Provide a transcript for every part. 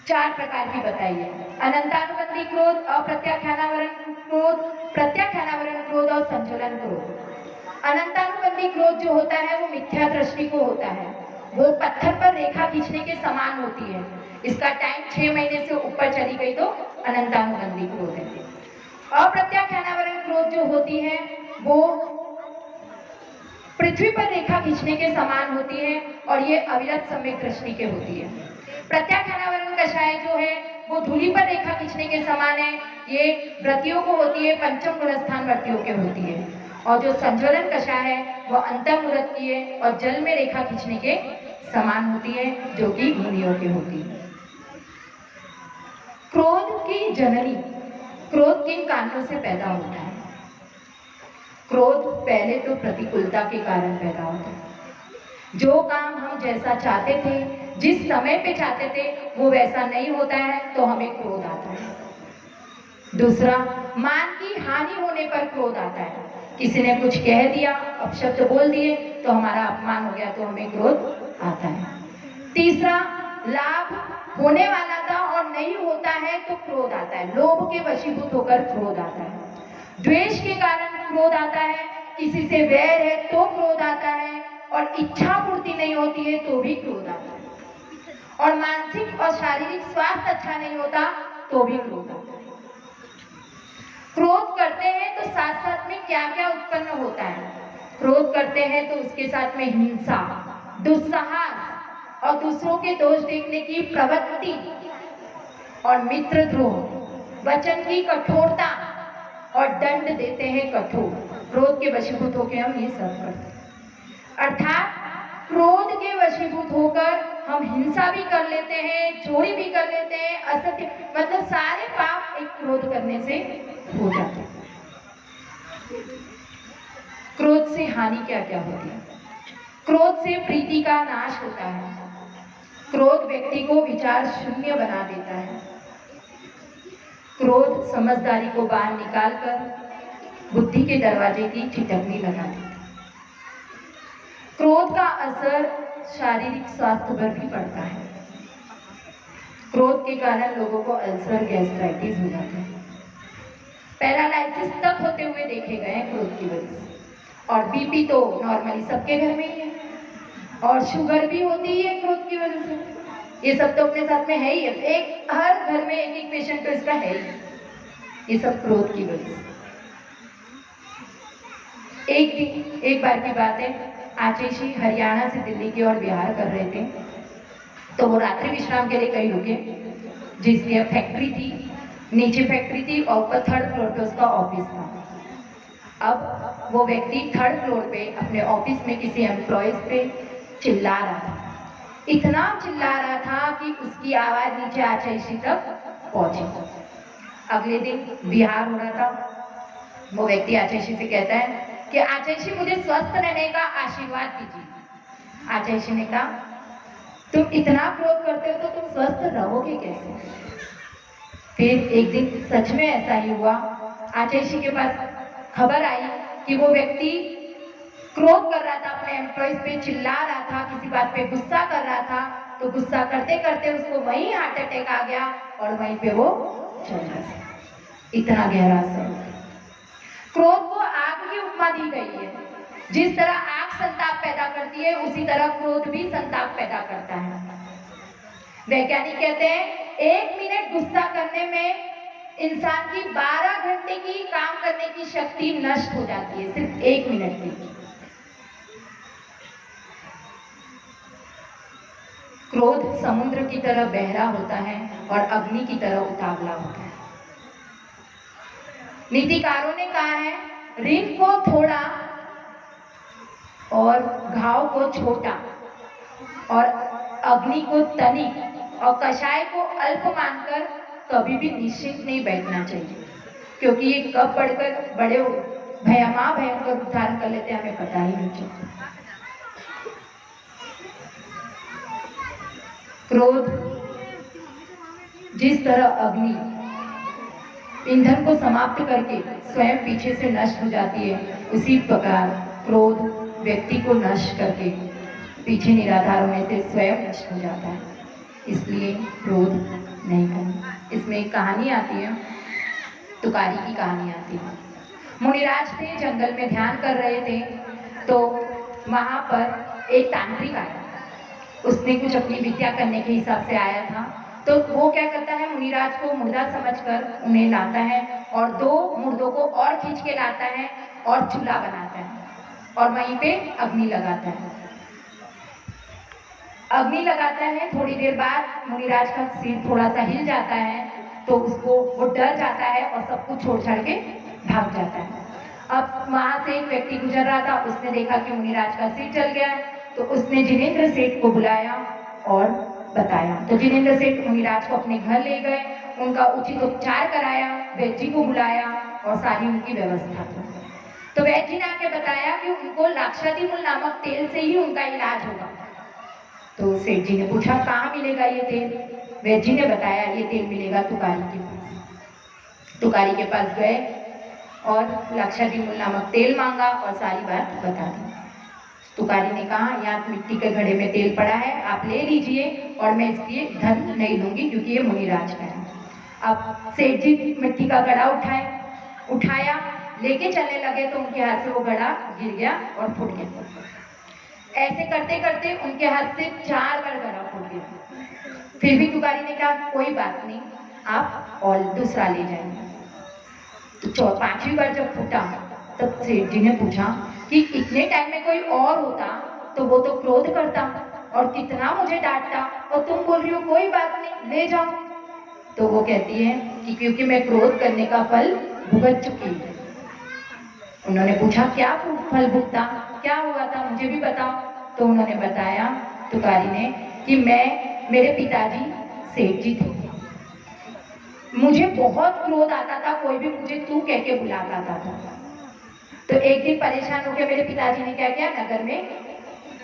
चार प्रकार की बताइए। अनंतानुबंधी क्रोध, अप्रत्याख्यानावरण क्रोध, प्रत्याख्यानावरण क्रोध और संचलन क्रोध। अनंतानुबंधी क्रोध जो होता है वो मिथ्या दृष्टि को होता है, वो पत्थर पर रेखा खींचने के समान होती है। इसका टाइम 6 महीने से ऊपर चली गई तो अनंतानुबंधी क्रोध है। अप्रत्याख्यानावरण क्रोध जो होती है वो पृथ्वी पर रेखा खींचने के समान होती है और ये अविरत सम्यक दृष्टि के होती है। प्रत्याख्यानावरण कषाय जो है वो धूलि पर रेखा खींचने के समान है, ये व्रतियों को होती है, पंचम गुणस्थान व्रतियों के होती है। और जो संज्वलन कषाय है वो अंतर्मुहूर्त की है और जल में रेखा खींचने के समान होती है, जो कि मुनियों की होती है। क्रोध की जननी, क्रोध किन कारणों से पैदा होता है? क्रोध पहले तो प्रतिकूलता के कारण पैदा होता है। जो काम हम जैसा चाहते थे, जिस समय पे चाहते थे, वो वैसा नहीं होता है तो हमें क्रोध आता है। दूसरा, मान की हानि होने पर क्रोध आता है। किसी ने कुछ कह दिया, अपशब्द बोल दिए तो हमारा अपमान हो गया तो हमें क्रोध आता है। तीसरा, लाभ होने वाला था और नहीं होता है तो क्रोध आता है, लोभ के वशीभूत होकर क्रोध आता है। द्वेष के कारण क्रोध आता है, किसी से वैर है तो क्रोध आता है, और इच्छा पूर्ति नहीं होती है तो भी क्रोध आता है, और मानसिक और शारीरिक स्वास्थ्य अच्छा नहीं होता तो भी क्रोध आता है। क्रोध करते हैं तो साथ साथ में क्या क्या उत्पन्न होता है? क्रोध करते हैं तो उसके साथ में हिंसा, दुस्साहस और दूसरों के दोष देखने की प्रवृत्ति और मित्रद्रोह, वचन की कठोरता और दंड देते हैं कठोर। क्रोध के वशीभूत होकर हम ये सब करते हैं, अर्थात क्रोध के वशीभूत होकर हम हिंसा भी कर लेते हैं, चोरी भी कर लेते हैं, असत्य, मतलब सारे पाप एक क्रोध करने से हो जाते हैं। क्रोध से हानि क्या क्या होती है? क्रोध से प्रीति का नाश होता है। क्रोध व्यक्ति को विचार शून्य बना देता है। क्रोध समझदारी को बाहर निकालकर बुद्धि के दरवाजे की ठिठकनी लगा देता है। क्रोध का असर शारीरिक स्वास्थ्य पर भी पड़ता है। क्रोध के कारण लोगों को अल्सर, गैस्ट्राइटिस हो जाता है, पैरालाइसिस तक होते हुए देखे गए हैं क्रोध की वजह से। और बीपी तो नॉर्मली सबके घर में ही है, और शुगर भी होती ही है क्रोध की वजह से। ये सब तो अपने साथ में है ही है, एक हर घर में एक एक पेशेंट तो इसका है ही, ये सब क्रोध की वजह से। एक बार की बात है, आचेशी हरियाणा से दिल्ली की ओर विहार कर रहे थे, तो वो रात्रि विश्राम के लिए कहीं रुके, जिसकी फैक्ट्री थी, नीचे फैक्ट्री थी और ऊपर थर्ड फ्लोर पे उसका ऑफिस था। अब वो व्यक्ति थर्ड फ्लोर पे अपने ऑफिस में किसी एम्प्लॉयज पे चिल्ला रहा था, इतना चिल्ला रहा था कि उसकी आवाज नीचे आचेशी तक पहुंची। अगले दिन विहार हो रहा था, वो व्यक्ति आचेशी से कहता है कि आचेशी मुझे स्वस्थ रहने का आशीर्वाद दीजिए। आचेशी ने कहा, तुम इतना क्रोध करते हो तो तुम स्वस्थ रहोगे कैसे? फिर एक दिन सच में ऐसा ही हुआ। आचेशी के पास खबर आई कि वो व्यक्ति क्रोध कर रहा था, अपने एम्प्लॉयज पे चिल्ला रहा था, किसी बात पे गुस्सा कर रहा था, तो गुस्सा करते करते उसको वहीं हार्ट अटैक आ गया और वहीं पे वो चल गया। इतना गहरा असर। क्रोध को आग की उपमा दी गई है। जिस तरह आग संताप पैदा करती है, उसी तरह क्रोध भी संताप पैदा करता है। वैज्ञानिक कहते हैं 1 मिनट गुस्सा करने में इंसान की 12 घंटे की काम करने की शक्ति नष्ट हो जाती है, सिर्फ 1 मिनट की। क्रोध समुद्र की तरह बहरा होता है और अग्नि की तरह उतावला होता है। नीतिकारों ने कहा है, ऋण को थोड़ा और घाव को छोटा और अग्नि को तनिक और कषाय को अल्प मानकर कभी भी निश्चिंत नहीं बैठना चाहिए, क्योंकि ये कब बढ़कर बड़े भयंकर रूप धारण कर लेते हैं हमें पता ही नहीं चलता। क्रोध जिस तरह अग्नि ईंधन को समाप्त करके स्वयं पीछे से नष्ट हो जाती है, उसी प्रकार क्रोध व्यक्ति को नष्ट करके पीछे निराधार होने से स्वयं नष्ट हो जाता है। इसलिए क्रोध नहीं करना। इसमें एक कहानी आती है, तुकारी की कहानी आती है। मुनिराज थे, जंगल में ध्यान कर रहे थे, तो वहां पर एक तांत्रिक आया। उसने कुछ अपनी विद्या करने के हिसाब से आया था। तो वो क्या करता है, मुनिराज को मुर्दा समझकर उन्हें लाता है और 2 मुर्दों को और खींच के लाता है और चूल्हा बनाता है और वहीं पे अग्नि लगाता है। अग्नि लगाता है, थोड़ी देर बाद मुनिराज का सिर थोड़ा सा हिल जाता है, तो उसको वो डर जाता है और सब कुछ छोड़ छाड़ के भाग जाता है। अब वहां से एक व्यक्ति गुजर रहा था, उसने देखा कि मुनिराज का सिर जल गया है, तो उसने जिनेंद्र सेठ को बुलाया और बताया। तो जिनेंद्र सेठ मुनिराज को अपने घर ले गए, उनका उचित उपचार कराया, वैद्य जी को बुलाया और सारी उनकी व्यवस्था की। तो वैद्य जी ने आके बताया कि उनको लाक्षादिमूल नामक तेल से ही उनका इलाज होगा। तो सेठ जी ने पूछा कहाँ मिलेगा ये तेल? वैद्य जी ने बताया ये तेल मिलेगा तुकारी के पास। तुकारी के पास गए और लाक्षादिमूल नामक तेल मांगा और सारी बात बता दी। तुकारी ने कहा यहाँ मिट्टी के घड़े में तेल पड़ा है, आप ले लीजिए और मैं इसलिए धन नहीं लूंगी क्योंकि ये मुनिराज का है। अब सेठ जी मिट्टी का घड़ा उठाया, लेके चलने लगे तो उनके हाथ से वो घड़ा गिर गया और फूट गया। ऐसे करते करते उनके हाथ से 4 बार घड़ा फूट गया। फिर भी तुकारी ने कहा कोई बात नहीं, आप और दूसरा ले जाएंगे। तो 5वीं बार जब फूटा तब सेठ जी ने पूछा कि इतने टाइम में कोई और होता तो वो तो क्रोध करता और कितना मुझे डांटता, और तुम बोल रही हो कोई बात नहीं ले जाओ। तो वो कहती है कि क्योंकि मैं क्रोध करने का फल भुगत चुकी हूँ। उन्होंने पूछा क्या फल भुगता, क्या हुआ था, मुझे भी बताओ। तो उन्होंने बताया तुकारी ने कि मेरे पिताजी सेठ जी थे, मुझे बहुत क्रोध आता था, कोई भी मुझे तू कह के बुलाता था। तो एक दिन परेशान होकर मेरे पिताजी ने क्या किया, नगर में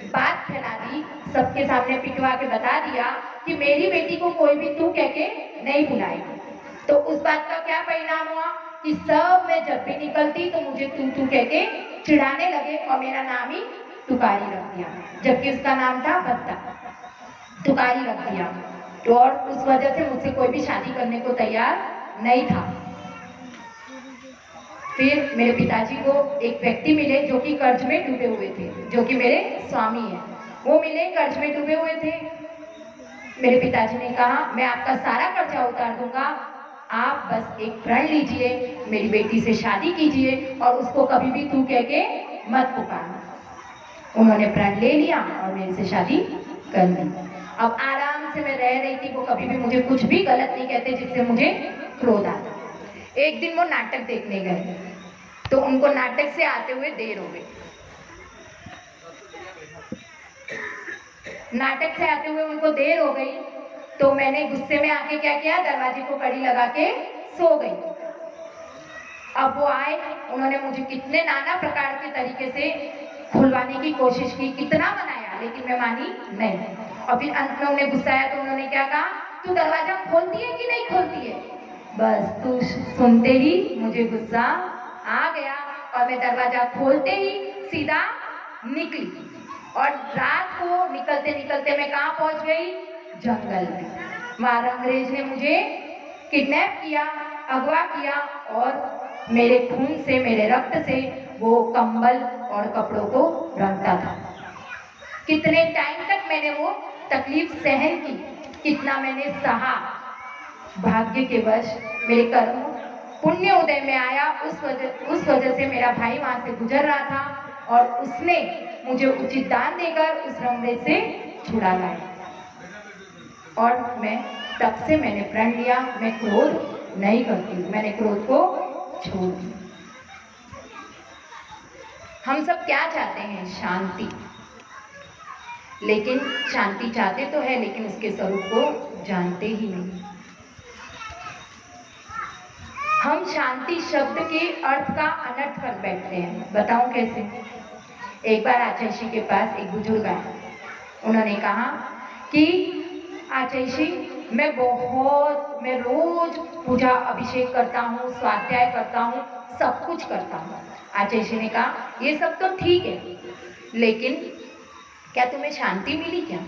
बात फैला दी, सबके सामने पिटवा के बता दिया कि मेरी बेटी को कोई भी तू कह के नहीं बुलाएगी। तो उस बात का क्या परिणाम हुआ कि सब मैं जब भी निकलती तो मुझे तू कह के चिढ़ाने लगे और मेरा नाम ही तुकारी रख दिया, जबकि उसका नाम था बत्ता। तुकारी रख दिया तो और उस वजह से मुझसे कोई भी शादी करने को तैयार नहीं था। फिर मेरे पिताजी को एक व्यक्ति मिले जो कि कर्ज में डूबे हुए थे, जो कि मेरे स्वामी हैं। वो मिले, कर्ज में डूबे हुए थे। मेरे पिताजी ने कहा मैं आपका सारा कर्जा उतार दूंगा, आप बस एक प्रण लीजिए, मेरी बेटी से शादी कीजिए और उसको कभी भी तू कह के मत पुकारना। उन्होंने प्रण ले लिया और मेरे से शादी कर ली। अब आराम से मैं रह रही थी, वो कभी भी मुझे कुछ भी गलत नहीं कहते जिससे मुझे क्रोध आता। एक दिन वो नाटक देखने गए तो उनको नाटक से आते हुए देर हो गई। नाटक से आते हुए उनको देर हो गई तो मैंने गुस्से में आके क्या किया, दरवाजे को कड़ी लगा के सो गई। अब वो आए, उन्होंने मुझे कितने नाना प्रकार के तरीके से खुलवाने की कोशिश की, कितना मनाया, लेकिन मैं मानी नहीं। और फिर अंत में उन्हें गुस्सा आया तो उन्होंने क्या कहा, तू दरवाजा खोलती है कि नहीं खोलती है? बस तू सुनते ही मुझे गुस्सा आ गया और मैं दरवाजा खोलते ही सीधा निकली और रात को निकलते निकलते मैं कहाँ पहुंच गई, जंगल में। वहां अंग्रेज ने मुझे किडनैप किया, अगवा किया और मेरे खून से, मेरे रक्त से वो कंबल और कपड़ों को रंगता था। कितने टाइम तक मैंने वो तकलीफ सहन की, कितना मैंने सहा। भाग्य के वश मेरे कर्म पुण्य उदय में आया, उस वजह से मेरा भाई वहां से गुजर रहा था और उसने मुझे उचित दान देकर उस रंगरेज से छुड़ा लाया। और तब से मैंने प्रण लिया, मैं क्रोध नहीं करती, मैंने क्रोध को छोड़ दिया। हम सब क्या चाहते हैं, शांति। लेकिन शांति चाहते तो है लेकिन उसके स्वरूप को जानते ही नहीं। हम शांति शब्द के अर्थ का अनर्थ कर बैठते हैं। बताऊं कैसे? एक बार आचार्य के पास एक बुजुर्ग आए, उन्होंने कहा कि आचार्य मैं रोज पूजा अभिषेक करता हूँ, स्वाध्याय करता हूँ, सब कुछ करता हूँ। आचार्य ने कहा ये सब तो ठीक है, लेकिन क्या तुम्हें शांति मिली क्या?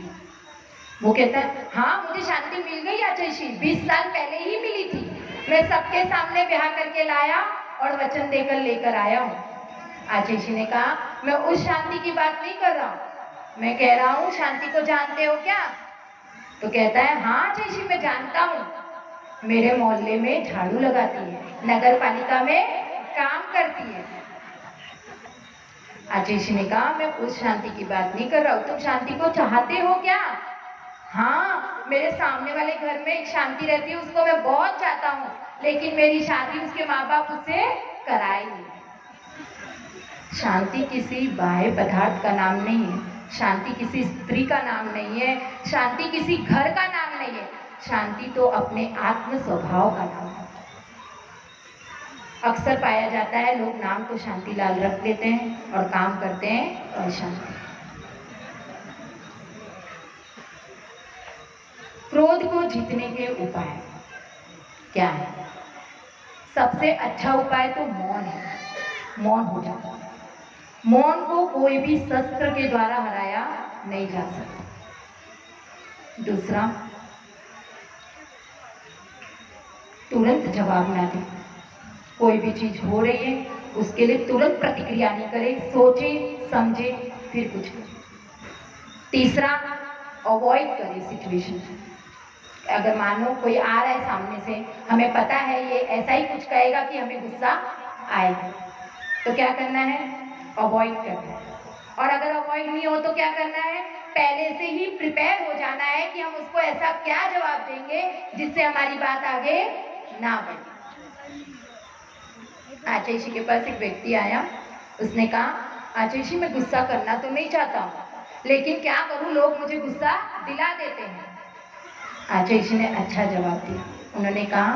वो कहता है हाँ मुझे शांति मिल गई आचैशी, 20 साल पहले ही मिली थी, मैं सबके सामने ब्याह करके लाया और वचन देकर लेकर आया हूँ। आचैशी ने कहा मैं उस शांति की बात नहीं कर रहा हूँ, मैं कह रहा हूँ शांति को जानते हो क्या? तो कहता है हाँ आचैशी मैं जानता हूँ, मेरे मोहल्ले में झाड़ू लगाती है, नगर पालिका में काम करती है। आचैशी ने कहा मैं उस शांति की बात नहीं कर रहा हूँ, तुम शांति को चाहते हो क्या? हाँ मेरे सामने वाले घर में एक शांति रहती है, उसको मैं बहुत चाहता हूँ, लेकिन मेरी शादी उसके माँ बाप उससे कराए नहीं। शांति किसी बाह्य पदार्थ का नाम नहीं है, शांति किसी स्त्री का नाम नहीं है, शांति किसी घर का नाम नहीं है, शांति तो अपने आत्म स्वभाव का नाम है। अक्सर पाया जाता है लोग नाम तो शांतिलाल रख देते हैं और काम करते हैं अशांति। क्रोध को जीतने के उपाय क्या है? सबसे अच्छा उपाय तो मौन है, मौन हो जाता है। मौन को कोई भी शस्त्र के द्वारा हराया नहीं जा सकता। दूसरा, तुरंत जवाब ना दे, कोई भी चीज हो रही है उसके लिए तुरंत प्रतिक्रिया नहीं करे, सोचे समझे फिर कुछ करे। तीसरा, अवॉइड करे सिचुएशन। अगर मानो कोई आ रहा है सामने से, हमें पता है ये ऐसा ही कुछ कहेगा कि हमें गुस्सा आएगा, तो क्या करना है? अवॉइड करना है। और अगर अवॉइड नहीं हो तो क्या करना है? पहले से ही प्रिपेयर हो जाना है कि हम उसको ऐसा क्या जवाब देंगे जिससे हमारी बात आगे ना बढ़े। आचैशी के पास एक व्यक्ति आया, उसने कहा आचैशी मैं गुस्सा करना तो नहीं चाहता हूँ, लेकिन क्या करूँ लोग मुझे गुस्सा दिला देते हैं। आचैशी ने अच्छा जवाब दिया, उन्होंने कहा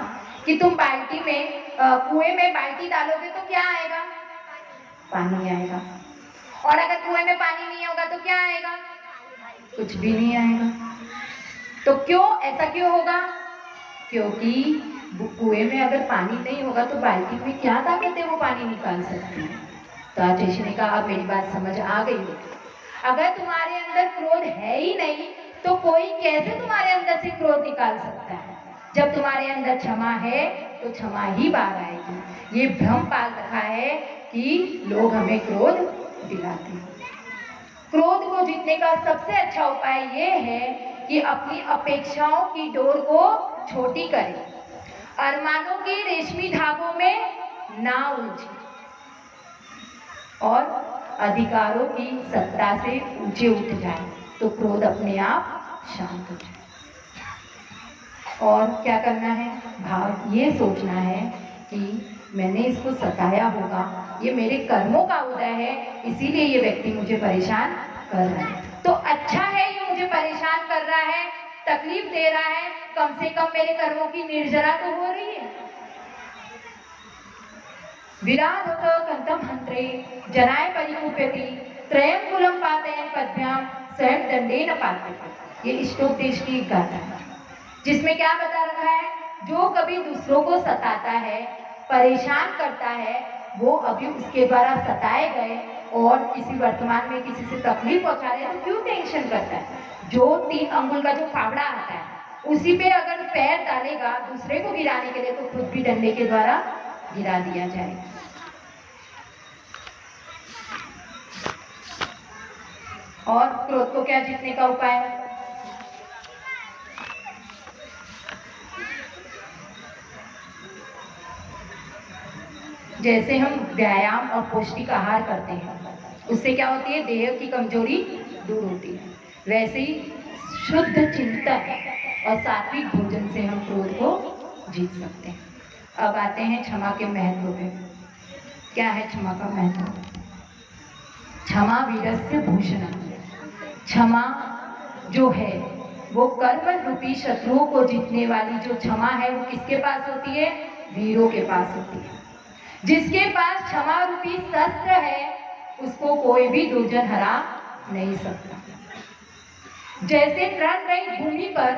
कि तुम बाल्टी में कुएं में बाल्टी डालोगे तो क्या आएगा? पानी आएगा। और अगर कुएं में पानी नहीं होगा तो क्या आएगा? कुछ भी नहीं आएगा। तो क्यों ऐसा क्यों होगा? क्योंकि कुएं में अगर पानी नहीं होगा तो बाल्टी में क्या ताकत है वो पानी निकाल सकती है। तो आचैशी ने कहा अब मेरी बात समझ आ गई हो। अगर तुम्हारे अंदर क्रोध है ही नहीं तो कोई कैसे तुम्हारे अंदर से क्रोध निकाल सकता है? जब तुम्हारे अंदर क्षमा है तो क्षमा ही बाहर आएगी। ये भ्रम पाल रखा है कि लोग हमें क्रोध दिलाते हैं। क्रोध को जीतने का सबसे अच्छा उपाय ये है कि अपनी अपेक्षाओं की डोर को छोटी करें, अरमानों के रेशमी धागों में ना उलझे और अधिकारों की सत्ता से ऊंचे उठ जाए तो क्रोध अपने आप शांत हो जाए। और क्या करना है? भाव ये सोचना है कि मैंने इसको सताया होगा, ये मेरे कर्मों का उदय है, इसीलिए ये व्यक्ति मुझे परेशान कर रहा है। तो अच्छा है ये मुझे परेशान कर रहा है, तकलीफ दे रहा है, कम से कम मेरे कर्मों की निर्जरा तो हो रही है। विराधत कंतम हंत्रे जनाय परिकुप्यति त्रयंकुलम पातयन पद्भ्याम स्वयं दंडेन पाते। ये इष्टोपदेश की गाथा है, जिसमें क्या बता रखा है? जो कभी दूसरों को सताता है, परेशान करता है, वो अभी उसके द्वारा सताए गए और किसी वर्तमान में किसी से तकलीफ पहुंचा रहे हैं तो क्यों टेंशन करता है? जो 3 अंगुल का जो फावड़ा आता है उसी पे अगर पैर डालेगा दूसरे को गिराने के लिए तो खुद भी डंडे के द्वारा गिरा दिया जाएगा। और क्रोध को क्या जीतने का उपाय है? जैसे हम व्यायाम और पौष्टिक आहार करते हैं उससे क्या होती है? देह की कमजोरी दूर होती है। वैसे ही शुद्ध चिंतन और सात्विक भोजन से हम क्रोध को जीत सकते हैं। अब आते हैं क्षमा के महत्व पे। क्या है क्षमा का महत्व? क्षमा वीरस्य भूषणम। क्षमा जो है वो कर्म रूपी शत्रुओं को जीतने वाली जो क्षमा है वो किसके पास होती है? वीरों के पास होती है। जिसके पास क्षमा रूपी शस्त्र है उसको कोई भी दुर्जन हरा नहीं सकता। जैसे तरण रही भूमि पर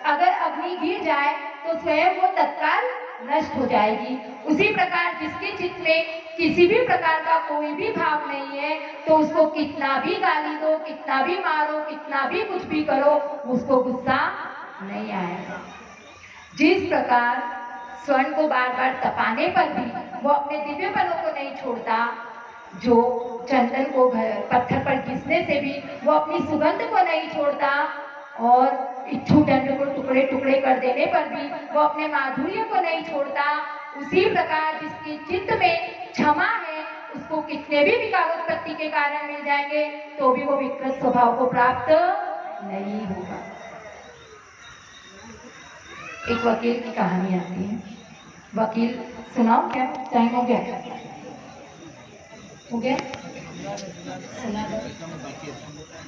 अगर अग्नि गिर जाए तो स्वयं वो तत्काल नष्ट हो जाएगी। उसी प्रकार जिसके चित्त में किसी भी प्रकार का कोई भी भाव नहीं है, तो उसको कितना भी गाली दो, कितना भी मारो, कितना भी कुछ भी करो, उसको गुस्सा नहीं आएगा। जिस प्रकार स्वर्ण को बार बार तपाने पर भी वो अपने दिव्यपनों को नहीं छोड़ता, जो चंदन को पत्थर पर घिसने से भी वो अपनी सुगंध को नहीं छोड़ता, और इच्छू दंड को टुकड़े टुकड़े कर देने पर भी वो अपने माधुर्य को नहीं छोड़ता, उसी प्रकार जिसके चित्त में क्षमा है, उसको कितने भी विकारोत्पत्ति के कारण मिल जाएंगे तो भी वो विकृत स्वभाव को प्राप्त नहीं होगा। एक वकील की कहानी आती है। वकील, सुनाओ क्या टाइम हो गया? हो गया? सुना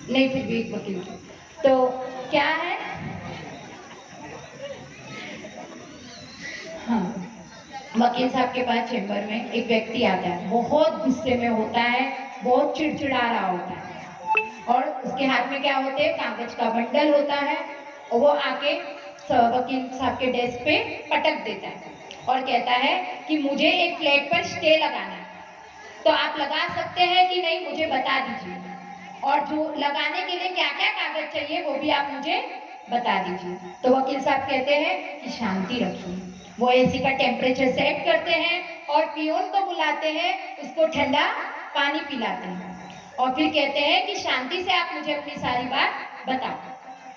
नहीं, फिर भी एक वकील की। तो क्या है, हाँ, वकील साहब के पास चेंबर में एक व्यक्ति आता है, बहुत गुस्से में होता है, बहुत चिड़चिड़ा रहा होता है, और उसके हाथ में क्या होते हैं, कागज का बंडल होता है, और वो आके वकील साहब के डेस्क पे पटक देता है और कहता है कि मुझे एक फ्लैट पर स्टे लगाना है, तो आप लगा सकते हैं कि नहीं, मुझे बता दीजिए, और जो लगाने के लिए क्या क्या कागज चाहिए वो भी आप मुझे बता दीजिए। तो वकील साहब कहते हैं कि शांति रखिए। वो एसी का टेम्परेचर सेट करते हैं और पियोन को बुलाते हैं, उसको ठंडा पानी पिलाते हैं और फिर कहते हैं कि शांति से आप मुझे अपनी सारी बात बताओ।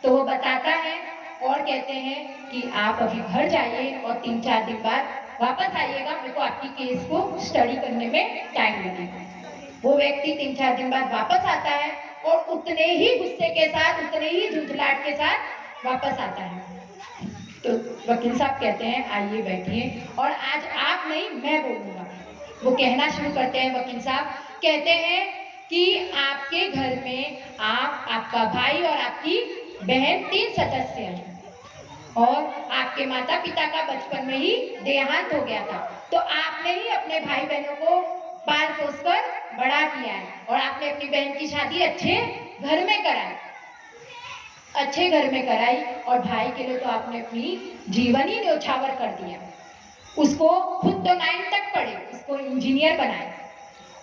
तो वो बताता है और कहते हैं कि आप अभी घर जाइए और 3-4 दिन बाद वापस आइएगा, मेरे को आपकी केस को स्टडी करने में टाइम लगेगा। वो व्यक्ति 3-4 दिन बाद वापस आता है और उतने ही गुस्से के साथ, उतने ही झुंझलाहट के साथ वापस आता है। तो वकील साहब कहते हैं आइए बैठिए, और आज आप नहीं मैं बोलूंगा। वो कहना शुरू करते हैं वकील साहब, कहते हैं कि आपके घर में आप, आपका भाई और आपकी बहन 3 सदस्य हैं, और आपके माता पिता का बचपन में ही देहांत हो गया था, तो आपने ही अपने भाई बहनों को पाल पोस कर बड़ा किया है, और आपने अपनी बहन की शादी अच्छे घर में कराई, अच्छे घर में कराई, और भाई के लिए तो आपने अपनी जीवन ही न्योछावर कर दिया। उसको खुद तो 9 तक पढ़े, उसको इंजीनियर बनाए,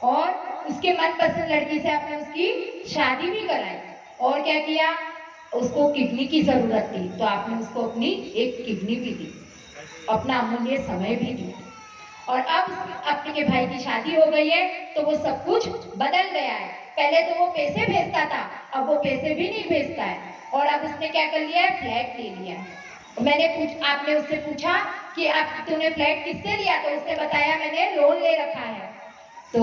और उसके मनपसंद लड़की से आपने उसकी शादी भी कराई, और क्या किया, उसको किडनी की जरूरत थी तो आपने उसको अपनी एक किडनी भी दी, अपना अमूल्य समय भी दिया, और अब अपने के भाई की शादी हो गई है तो वो सब कुछ बदल गया है। पहले तो वो पैसे भेजता था, अब वो पैसे भी नहीं भेजता है, और अब उसने क्या कर लिया है, फ्लैट ले लिया है। आपने उससे पूछा कि आप तूने फ्लैट किससे लिया, तो उसने बताया मैंने लोन ले रखा है। तो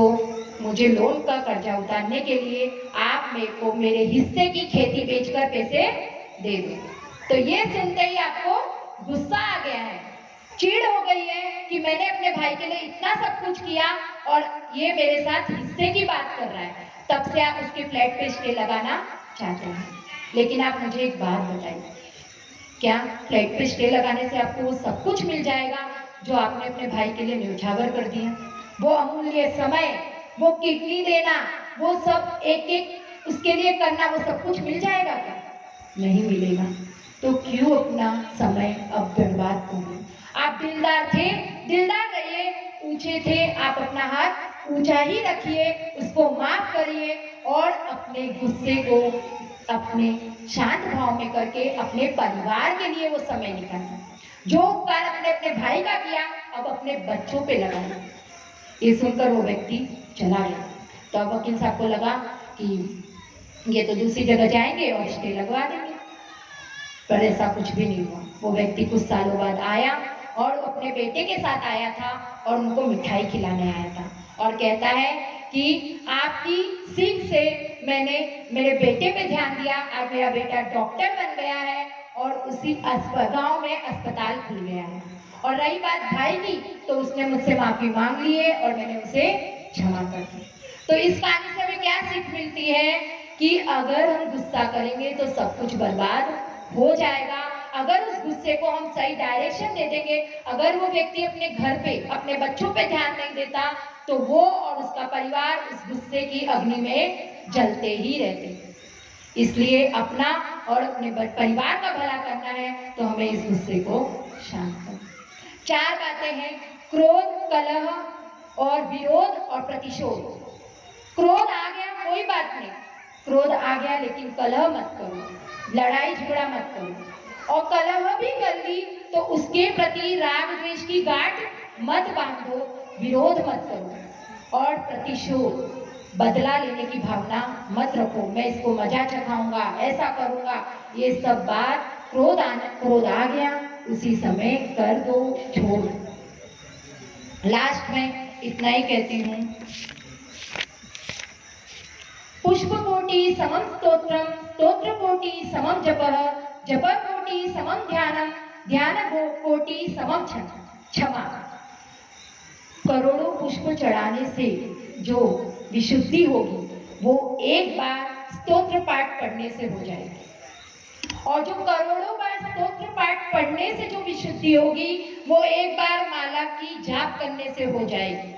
मुझे लोन का कर्जा उतारने के लिए आप मेरे को मेरे हिस्से की खेती बेचकर पैसे दे दो। तो ये सुनते ही आपको गुस्सा आ गया है, चिढ़ हो गई है कि मैंने अपने भाई के लिए इतना सब कुछ किया और ये मेरे साथ हिस्से की बात कर रहा है। तब से आप उसके फ्लैट पे स्टे लगाना चाहते हैं। लेकिन आप मुझे एक बात बताइए, क्या फ्लैट पे स्टे लगाने से आपको वो सब कुछ मिल जाएगा जो आपने अपने भाई के लिए न्योछावर कर दिया? वो अमूल्य समय, वो किडनी देना, वो सब एक एक उसके लिए करना, वो सब कुछ मिल जाएगा क्या? नहीं मिलेगा। तो क्यों अपना समय अब बर्बाद करें? आप दिलदार थे, दिलदार रहिए, ऊंचे थे, आप अपना हाथ ऊंचा ही रखिए, उसको माफ करिए, और अपने गुस्से को अपने शांत भाव में करके अपने परिवार के लिए वो समय निकालिए। जो उपकार अपने अपने भाई का किया अब अपने बच्चों पे लगाइए। ये सुनकर वो व्यक्ति चला गया। तो अब वकील साहब को लगा कि ये तो दूसरी जगह जाएंगे और स्टे लगवा देंगे, पर ऐसा कुछ भी नहीं हुआ। वो व्यक्ति कुछ सालों बाद आया और अपने बेटे के साथ आया था और उनको मिठाई खिलाने आया था, और कहता है कि आपकी सीख से मैंने मेरे बेटे पे ध्यान दिया, आज मेरा बेटा डॉक्टर बन गया है और उसी गांव में अस्पताल खुल गया है। और रही बात भाई की, तो उसने मुझसे माफी मांग ली है और मैंने उसे क्षमा कर दी। तो इस कहानी से हमें क्या सीख मिलती है कि अगर हम गुस्सा करेंगे तो सब कुछ बर्बाद हो जाएगा। अगर उस गुस्से को हम सही डायरेक्शन दे देंगे, अगर वो व्यक्ति अपने घर पे, अपने बच्चों पे ध्यान नहीं देता, तो वो और उसका परिवार उस गुस्से की अग्नि में जलते ही रहते। इसलिए अपना और अपने परिवार का भला करना है तो हमें इस गुस्से को शांत करना। 4 बातें हैं: क्रोध, कलह और विरोध और प्रतिशोध। क्रोध आ गया कोई बात नहीं, क्रोध आ गया लेकिन कलह मत करो, लड़ाई झगड़ा मत करो। और कलह भी कर ली तो उसके प्रति राग द्वेष की गांठ मत बांधो, विरोध मत करो। और प्रतिशोध, बदला लेने की भावना मत रखो, मैं इसको मजा चखाऊंगा, ऐसा करूंगा। ये सब बात क्रोध आ गया उसी समय कर दो, छोड़। लास्ट में इतना ही कहती हूँ, पुष्पकोटि समम स्तोत्रम, स्तोत्रकोटि समम जपः, जपकोटि समम ध्यानम, ध्यानकोटि समम क्षमा। करोड़ों पुष्प चढ़ाने से जो विशुद्धि होगी वो एक बार स्तोत्र पाठ पढ़ने से हो जाएगी, और जो करोड़ों बार स्तोत्र पाठ पढ़ने से जो विशुद्धि होगी वो एक बार माला की जाप करने से हो जाएगी,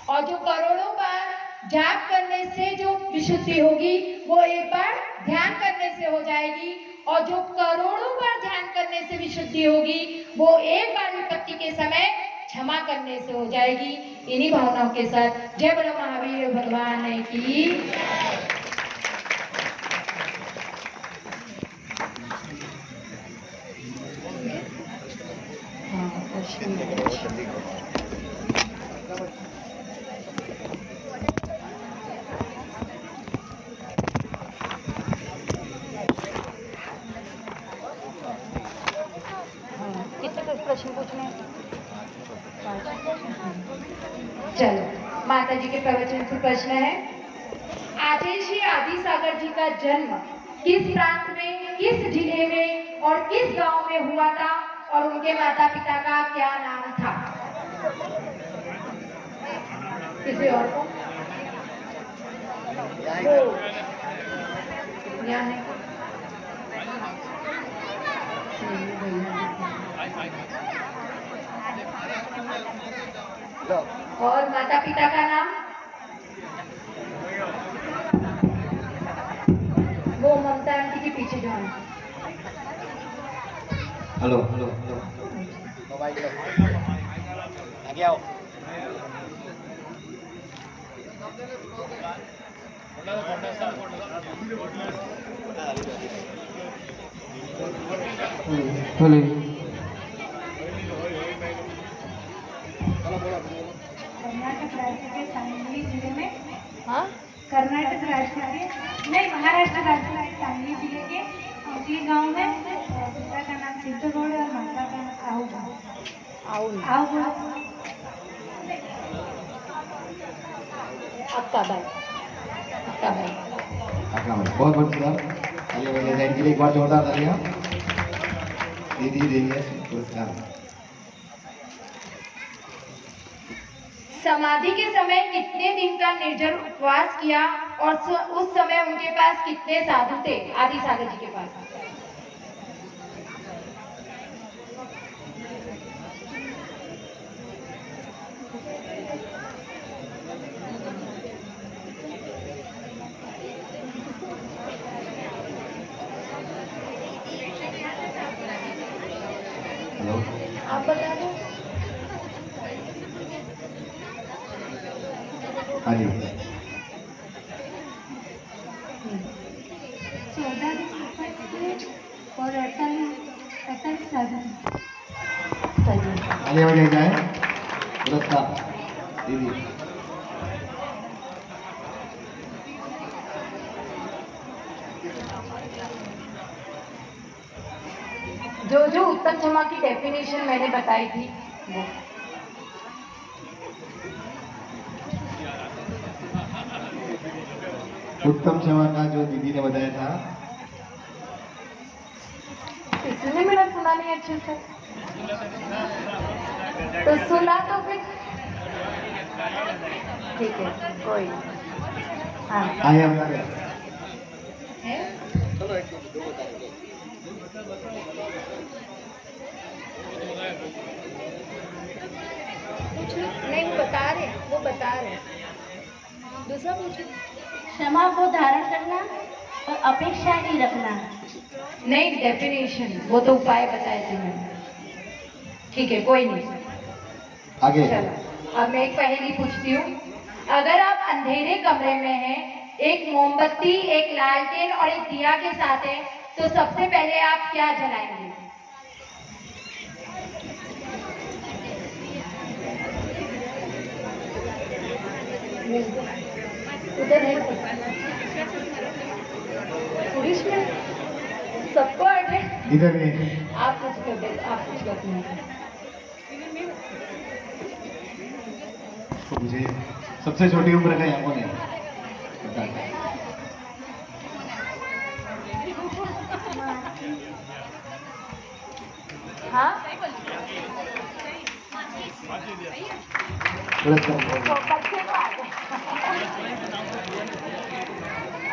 और जो करोड़ों बार जाप करने से जो विशुद्धि होगी वो एक बार ध्यान करने से हो जाएगी, और जो करोड़ों बार ध्यान करने से विशुद्धि होगी वो एक बार विपत्ति के समय क्षमा करने से हो जाएगी। इन्हीं भावनाओं के साथ जय बोलो महावीर भगवान की। कितने प्रश्न पूछने हैं? चलो, माता जी के प्रवचन से प्रश्न है, आदेशी आदि सागर जी का जन्म किस प्रांत में, किस जिले में और किस गांव में हुआ था, और उनके माता पिता का क्या नाम था? किसी और को? यहाँ है? और माता पिता का नाम? वो ममता आंटी के पीछे जो है। हेलो हेलो आगे आओ। कर्नाटक राज्य के सांगली जिले में, हाँ, कर्नाटक राज्य के नहीं, महाराष्ट्र राज्य के सांगली जिले के अंकली गांव में पिता का नाम सिद्धगौड़ और माता का नाम आओ। अक्का भाई। बहुत बहुत शुक्रिया। आइए मेरे जैन के लिए एक बार जोरदार तालियां। दीदी देंगे पुरस्कार। समाधि के समय कितने दिन का निर्जल उपवास किया, और उस समय उनके पास कितने साधु थे? आदि सागर जी के पास। हेलो, आप बता दो। हाँ जी। 14 दिन और 48 साधु। आगे बढ़ जाए पुरस्कार दीदी। जो जो उत्तम क्षमा की डेफिनेशन मैंने बताई थी वो। उत्तम क्षमा का जो दीदी ने बताया था, इसने मेरा सुना नहीं अच्छे से, तो सुना तो फिर ठीक है, कोई हाँ आइए हम आगे। है। नहीं, वो बता रहे दूसरा पूछो। क्षमा को धारण करना और अपेक्षा नहीं रखना। नहीं, डेफिनेशन वो तो उपाय बताए थे मैंने। ठीक है, कोई नहीं। आगे। चलो अब मैं एक पहेली पूछती हूँ। अगर आप अंधेरे कमरे में हैं, एक मोमबत्ती, एक लालटेन और एक दिया के साथ हैं, तो सबसे पहले आप क्या जलाएंगे? उधर है पुरुष में सबको आठ है। इधर भी। आप कुछ कर दे, आप कुछ करते हैं। तो मुझे सबसे छोटी उम्र का यहाँ कौन है? बता। हाँ,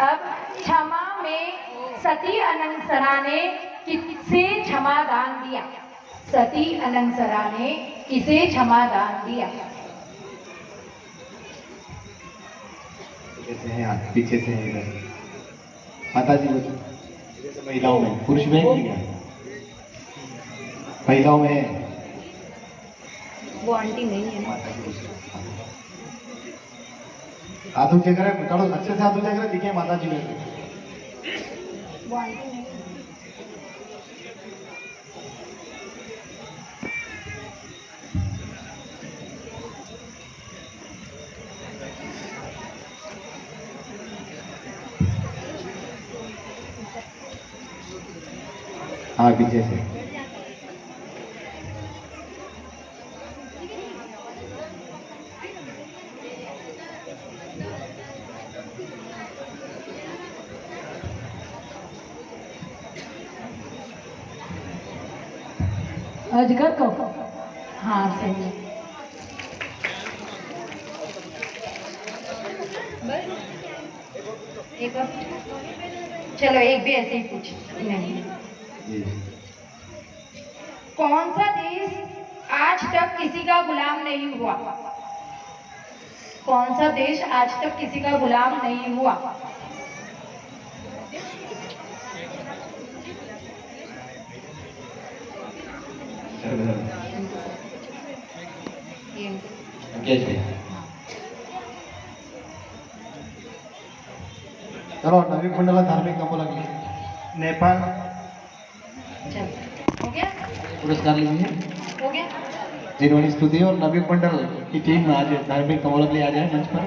अब क्षमा में सती अनंतसरा ने किसे क्षमा दान दिया? सती अनंतसरा ने किसे क्षमा दान दिया? कैसे हैं आप? पीछे से हैं इधर। माता जी वो जैसे महिलाओं में, पुरुष में है क्या? महिलाओं में है। वो आंटी नहीं है। माता जी हाथ ऊंचे करें, थोड़ा अच्छे से हाथ ऊंचे करें, दिखे माता जी में। वो आंटी नहीं। हाँ पीछे से। अजगर को। हाँ सही है। बस एक और चलो, एक भी ऐसे ही पूछ नहीं। जी। कौन सा देश आज तक किसी का गुलाम नहीं हुआ? कौन सा देश आज तक किसी का गुलाम नहीं हुआ? कैसे? चलो नवीन मंडला धार्मिक कामों लगी। नेपाल। चलो हो गया, पुरस्कार लीजिए। हो गया। जिन्होंने स्तुति और नवीन मंडल की टीम आज धार्मिक कामों के लिए आ जाए मंच पर।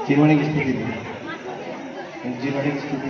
जिन्होंने की स्तुति दी, जिन्होंने की स्तुति